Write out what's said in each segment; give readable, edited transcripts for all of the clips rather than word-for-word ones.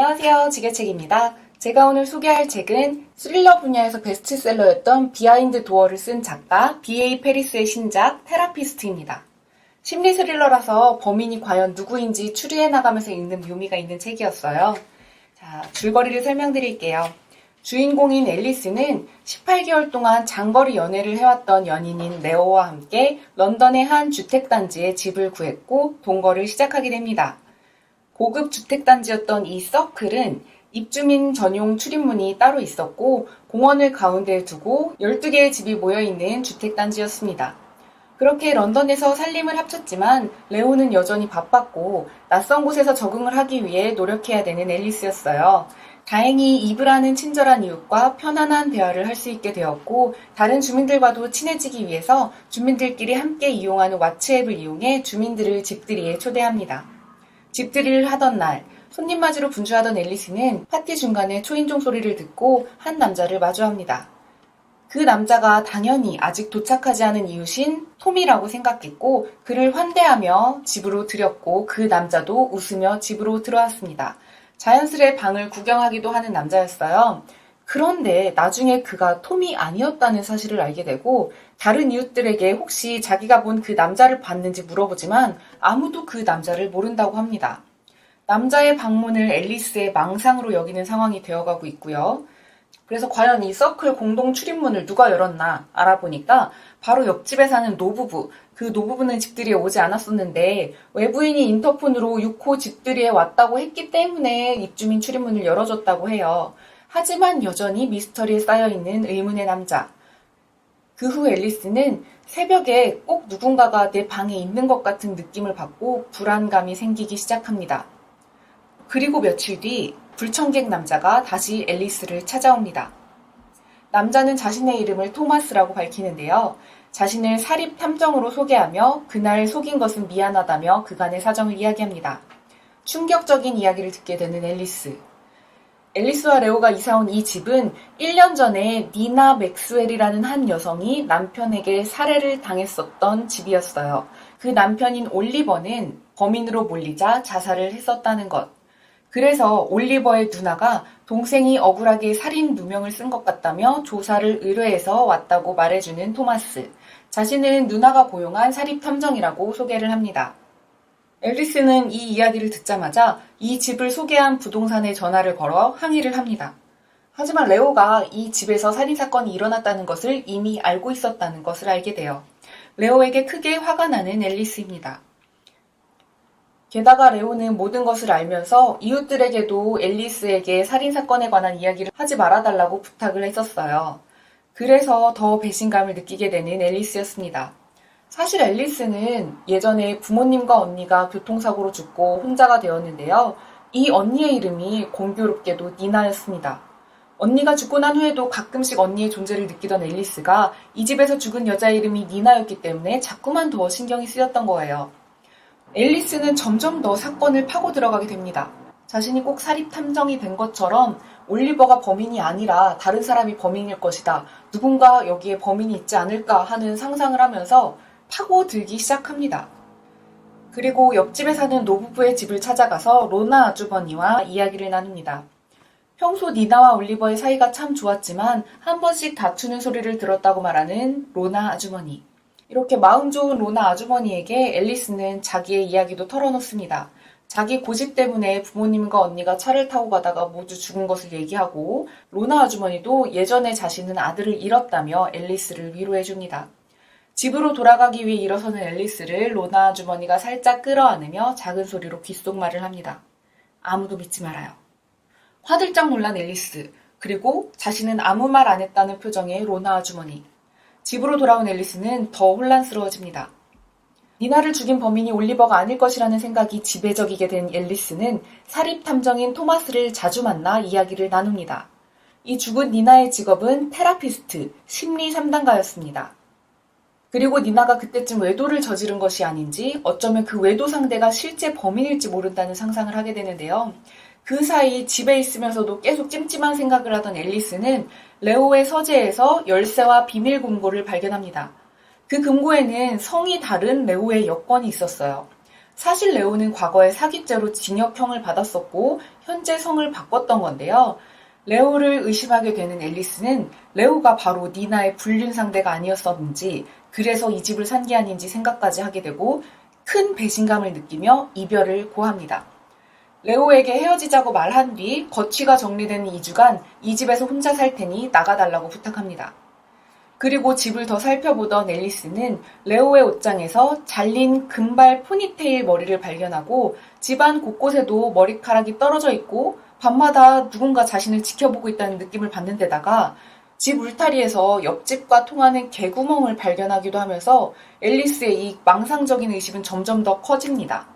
안녕하세요. 지게책입니다. 제가 오늘 소개할 책은 스릴러 분야에서 베스트셀러였던 비하인드 도어를 쓴 작가 B.A. 페리스의 신작 테라피스트입니다. 심리 스릴러라서 범인이 과연 누구인지 추리해 나가면서 읽는 묘미가 있는 책이었어요. 자, 줄거리를 설명드릴게요. 주인공인 앨리스는 18개월 동안 장거리 연애를 해왔던 연인인 레오와 함께 런던의 한 주택단지에 집을 구했고 동거를 시작하게 됩니다. 고급 주택단지였던 이 서클은 입주민 전용 출입문이 따로 있었고 공원을 가운데에 두고 12개의 집이 모여있는 주택단지였습니다. 그렇게 런던에서 살림을 합쳤지만 레오는 여전히 바빴고 낯선 곳에서 적응을 하기 위해 노력해야 되는 앨리스였어요. 다행히 이브라는 친절한 이웃과 편안한 대화를 할 수 있게 되었고 다른 주민들과도 친해지기 위해서 주민들끼리 함께 이용하는 왓츠앱을 이용해 주민들을 집들이에 초대합니다. 집들이를 하던 날 손님 맞으러 분주하던 앨리스는 파티 중간에 초인종 소리를 듣고 한 남자를 마주합니다. 그 남자가 당연히 아직 도착하지 않은 이웃인 톰이라고 생각했고 그를 환대하며 집으로 들였고 그 남자도 웃으며 집으로 들어왔습니다. 자연스레 방을 구경하기도 하는 남자였어요. 그런데 나중에 그가 톰이 아니었다는 사실을 알게 되고 다른 이웃들에게 혹시 자기가 본 그 남자를 봤는지 물어보지만 아무도 그 남자를 모른다고 합니다. 남자의 방문을 앨리스의 망상으로 여기는 상황이 되어가고 있고요. 그래서 과연 이 서클 공동 출입문을 누가 열었나 알아보니까 바로 옆집에 사는 노부부, 그 노부부는 집들이에 오지 않았었는데 외부인이 인터폰으로 6호 집들이에 왔다고 했기 때문에 입주민 출입문을 열어줬다고 해요. 하지만 여전히 미스터리에 쌓여있는 의문의 남자. 그 후 앨리스는 새벽에 꼭 누군가가 내 방에 있는 것 같은 느낌을 받고 불안감이 생기기 시작합니다. 그리고 며칠 뒤 불청객 남자가 다시 앨리스를 찾아옵니다. 남자는 자신의 이름을 토마스라고 밝히는데요. 자신을 사립 탐정으로 소개하며 그날 속인 것은 미안하다며 그간의 사정을 이야기합니다. 충격적인 이야기를 듣게 되는 앨리스. 앨리스와 레오가 이사온 이 집은 1년 전에 니나 맥스웰이라는 한 여성이 남편에게 살해를 당했었던 집이었어요. 그 남편인 올리버는 범인으로 몰리자 자살을 했었다는 것. 그래서 올리버의 누나가 동생이 억울하게 살인 누명을 쓴 것 같다며 조사를 의뢰해서 왔다고 말해주는 토마스. 자신은 누나가 고용한 사립탐정이라고 소개를 합니다. 앨리스는 이 이야기를 듣자마자 이 집을 소개한 부동산에 전화를 걸어 항의를 합니다. 하지만 레오가 이 집에서 살인사건이 일어났다는 것을 이미 알고 있었다는 것을 알게 돼요. 레오에게 크게 화가 나는 앨리스입니다. 게다가 레오는 모든 것을 알면서 이웃들에게도 앨리스에게 살인사건에 관한 이야기를 하지 말아달라고 부탁을 했었어요. 그래서 더 배신감을 느끼게 되는 앨리스였습니다. 사실 앨리스는 예전에 부모님과 언니가 교통사고로 죽고 혼자가 되었는데요. 이 언니의 이름이 공교롭게도 니나였습니다. 언니가 죽고 난 후에도 가끔씩 언니의 존재를 느끼던 앨리스가 이 집에서 죽은 여자의 이름이 니나였기 때문에 자꾸만 더 신경이 쓰였던 거예요. 앨리스는 점점 더 사건을 파고 들어가게 됩니다. 자신이 꼭 사립탐정이 된 것처럼 올리버가 범인이 아니라 다른 사람이 범인일 것이다. 누군가 여기에 범인이 있지 않을까 하는 상상을 하면서 파고들기 시작합니다. 그리고 옆집에 사는 노부부의 집을 찾아가서 로나 아주버니와 이야기를 나눕니다. 평소 니나와 올리버의 사이가 참 좋았지만 한 번씩 다투는 소리를 들었다고 말하는 로나 아주머니. 이렇게 마음 좋은 로나 아주머니에게 앨리스는 자기의 이야기도 털어놓습니다. 자기 고집 때문에 부모님과 언니가 차를 타고 가다가 모두 죽은 것을 얘기하고 로나 아주머니도 예전에 자신은 아들을 잃었다며 앨리스를 위로해줍니다. 집으로 돌아가기 위해 일어서는 앨리스를 로나 아주머니가 살짝 끌어안으며 작은 소리로 귓속말을 합니다. 아무도 믿지 말아요. 화들짝 놀란 앨리스, 그리고 자신은 아무 말 안 했다는 표정의 로나 아주머니. 집으로 돌아온 앨리스는 더 혼란스러워집니다. 니나를 죽인 범인이 올리버가 아닐 것이라는 생각이 지배적이게 된 앨리스는 사립탐정인 토마스를 자주 만나 이야기를 나눕니다. 이 죽은 니나의 직업은 테라피스트, 심리 상담가였습니다. 그리고 니나가 그때쯤 외도를 저지른 것이 아닌지 어쩌면 그 외도 상대가 실제 범인일지 모른다는 상상을 하게 되는데요. 그 사이 집에 있으면서도 계속 찜찜한 생각을 하던 앨리스는 레오의 서재에서 열쇠와 비밀 금고를 발견합니다. 그 금고에는 성이 다른 레오의 여권이 있었어요. 사실 레오는 과거에 사기죄로 징역형을 받았었고 현재 성을 바꿨던 건데요. 레오를 의심하게 되는 앨리스는 레오가 바로 니나의 불륜 상대가 아니었었는지, 그래서 이 집을 산 게 아닌지 생각까지 하게 되고 큰 배신감을 느끼며 이별을 고합니다. 레오에게 헤어지자고 말한 뒤 거취가 정리된 2주간 이 집에서 혼자 살 테니 나가달라고 부탁합니다. 그리고 집을 더 살펴보던 앨리스는 레오의 옷장에서 잘린 금발 포니테일 머리를 발견하고 집안 곳곳에도 머리카락이 떨어져 있고 밤마다 누군가 자신을 지켜보고 있다는 느낌을 받는 데다가 집 울타리에서 옆집과 통하는 개구멍을 발견하기도 하면서 앨리스의 이 망상적인 의심은 점점 더 커집니다.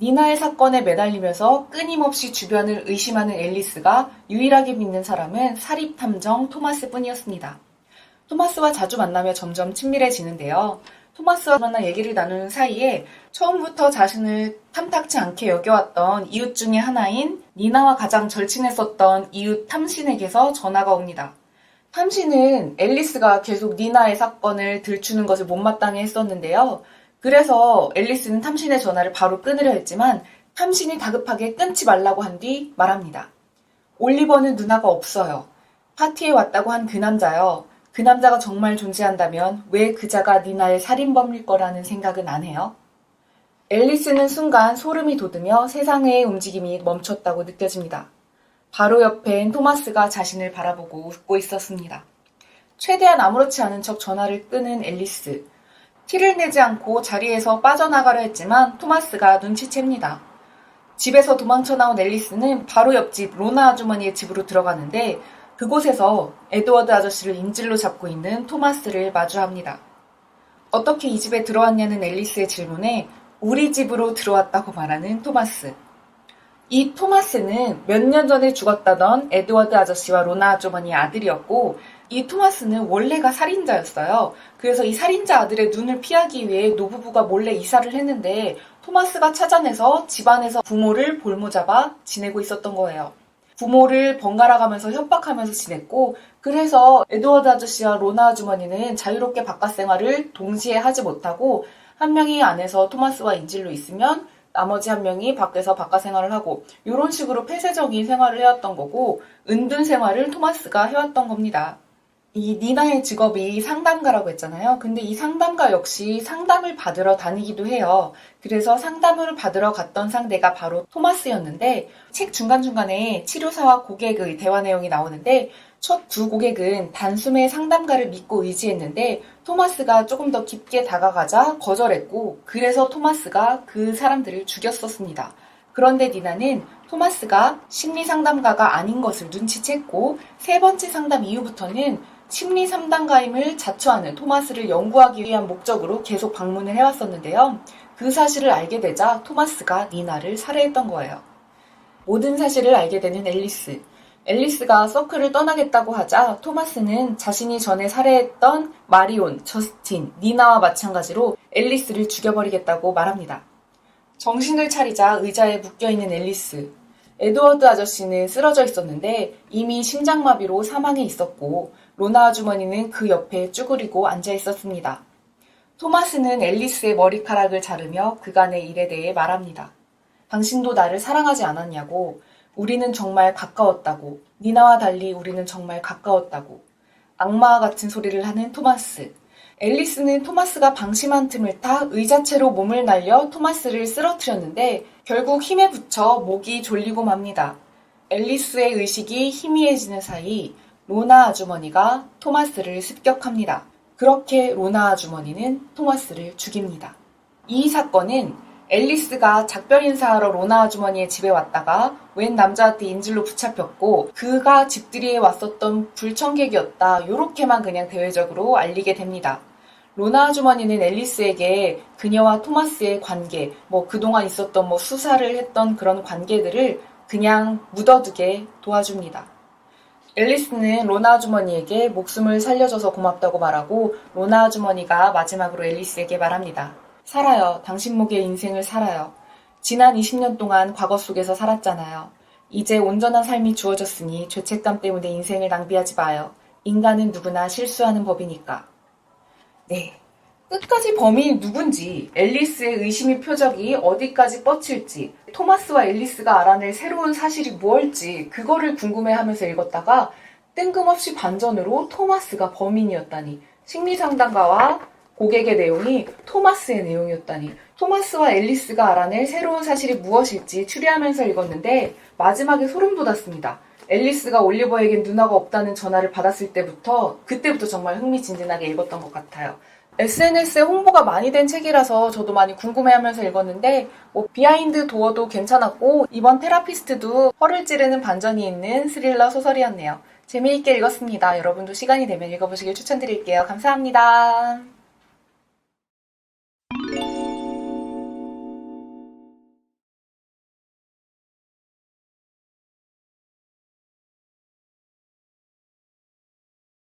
니나의 사건에 매달리면서 끊임없이 주변을 의심하는 앨리스가 유일하게 믿는 사람은 사립탐정 토마스 뿐이었습니다. 토마스와 자주 만나며 점점 친밀해지는데요. 토마스와 만나 얘기를 나누는 사이에 처음부터 자신을 탐탁치 않게 여겨왔던 이웃 중에 하나인 니나와 가장 절친했었던 이웃 탐신에게서 전화가 옵니다. 탐신은 앨리스가 계속 니나의 사건을 들추는 것을 못마땅해 했었는데요. 그래서 앨리스는 탐신의 전화를 바로 끊으려 했지만 탐신이 다급하게 끊지 말라고 한 뒤 말합니다. 올리버는 누나가 없어요. 파티에 왔다고 한 그 남자요. 그 남자가 정말 존재한다면 왜 그자가 니나의 살인범일 거라는 생각은 안 해요? 앨리스는 순간 소름이 돋으며 세상의 움직임이 멈췄다고 느껴집니다. 바로 옆엔 토마스가 자신을 바라보고 웃고 있었습니다. 최대한 아무렇지 않은 척 전화를 끄는 앨리스. 티를 내지 않고 자리에서 빠져나가려 했지만 토마스가 눈치챕니다. 집에서 도망쳐 나온 앨리스는 바로 옆집 로나 아주머니의 집으로 들어가는데 그곳에서 에드워드 아저씨를 인질로 잡고 있는 토마스를 마주합니다. 어떻게 이 집에 들어왔냐는 앨리스의 질문에 우리 집으로 들어왔다고 말하는 토마스. 이 토마스는 몇 년 전에 죽었다던 에드워드 아저씨와 로나 아주머니의 아들이었고 이 토마스는 원래가 살인자였어요. 그래서 이 살인자 아들의 눈을 피하기 위해 노부부가 몰래 이사를 했는데 토마스가 찾아내서 집안에서 부모를 볼모잡아 지내고 있었던 거예요. 부모를 번갈아가면서 협박하면서 지냈고 그래서 에드워드 아저씨와 로나 아주머니는 자유롭게 바깥 생활을 동시에 하지 못하고 한 명이 안에서 토마스와 인질로 있으면 나머지 한 명이 밖에서 바깥 생활을 하고 이런 식으로 폐쇄적인 생활을 해왔던 거고 은둔 생활을 토마스가 해왔던 겁니다. 이 니나의 직업이 상담가라고 했잖아요. 근데 이 상담가 역시 상담을 받으러 다니기도 해요. 그래서 상담을 받으러 갔던 상대가 바로 토마스였는데 책 중간중간에 치료사와 고객의 대화 내용이 나오는데 첫 두 고객은 단숨에 상담가를 믿고 의지했는데 토마스가 조금 더 깊게 다가가자 거절했고 그래서 토마스가 그 사람들을 죽였었습니다. 그런데 니나는 토마스가 심리상담가가 아닌 것을 눈치챘고 세 번째 상담 이후부터는 심리상담가임을 자처하는 토마스를 연구하기 위한 목적으로 계속 방문을 해왔었는데요. 그 사실을 알게 되자 토마스가 니나를 살해했던 거예요. 모든 사실을 알게 되는 앨리스. 앨리스가 서클을 떠나겠다고 하자 토마스는 자신이 전에 살해했던 마리온, 저스틴, 니나와 마찬가지로 앨리스를 죽여버리겠다고 말합니다. 정신을 차리자 의자에 묶여있는 앨리스. 에드워드 아저씨는 쓰러져 있었는데 이미 심장마비로 사망해 있었고 로나 아주머니는 그 옆에 쭈그리고 앉아 있었습니다. 토마스는 앨리스의 머리카락을 자르며 그간의 일에 대해 말합니다. 당신도 나를 사랑하지 않았냐고. 우리는 정말 가까웠다고. 니나와 달리 우리는 정말 가까웠다고. 악마와 같은 소리를 하는 토마스. 앨리스는 토마스가 방심한 틈을 타 의자채로 몸을 날려 토마스를 쓰러뜨렸는데 결국 힘에 부쳐 목이 졸리고 맙니다. 앨리스의 의식이 희미해지는 사이 로나 아주머니가 토마스를 습격합니다. 그렇게 로나 아주머니는 토마스를 죽입니다. 이 사건은 앨리스가 작별 인사하러 로나 아주머니의 집에 왔다가 웬 남자한테 인질로 붙잡혔고 그가 집들이에 왔었던 불청객이었다. 요렇게만 그냥 대외적으로 알리게 됩니다. 로나 아주머니는 앨리스에게 그녀와 토마스의 관계, 그동안 있었던 수사를 했던 그런 관계들을 그냥 묻어두게 도와줍니다. 앨리스는 로나 아주머니에게 목숨을 살려줘서 고맙다고 말하고 로나 아주머니가 마지막으로 앨리스에게 말합니다. 살아요. 당신 목에 인생을 살아요. 지난 20년 동안 과거 속에서 살았잖아요. 이제 온전한 삶이 주어졌으니 죄책감 때문에 인생을 낭비하지 마요. 인간은 누구나 실수하는 법이니까. 네, 끝까지 범인이 누군지, 앨리스의 의심의 표적이 어디까지 뻗칠지, 토마스와 앨리스가 알아낼 새로운 사실이 무엇일지 그거를 궁금해하면서 읽었다가 뜬금없이 반전으로 토마스가 범인이었다니, 심리상담가와 고객의 내용이 토마스의 내용이었다니, 토마스와 앨리스가 알아낼 새로운 사실이 무엇일지 추리하면서 읽었는데 마지막에 소름 돋았습니다. 앨리스가 올리버에겐 누나가 없다는 전화를 받았을 때부터 그때부터 정말 흥미진진하게 읽었던 것 같아요. SNS에 홍보가 많이 된 책이라서 저도 많이 궁금해하면서 읽었는데 비하인드 도어도 괜찮았고 이번 테라피스트도 허를 찌르는 반전이 있는 스릴러 소설이었네요. 재미있게 읽었습니다. 여러분도 시간이 되면 읽어보시길 추천드릴게요. 감사합니다.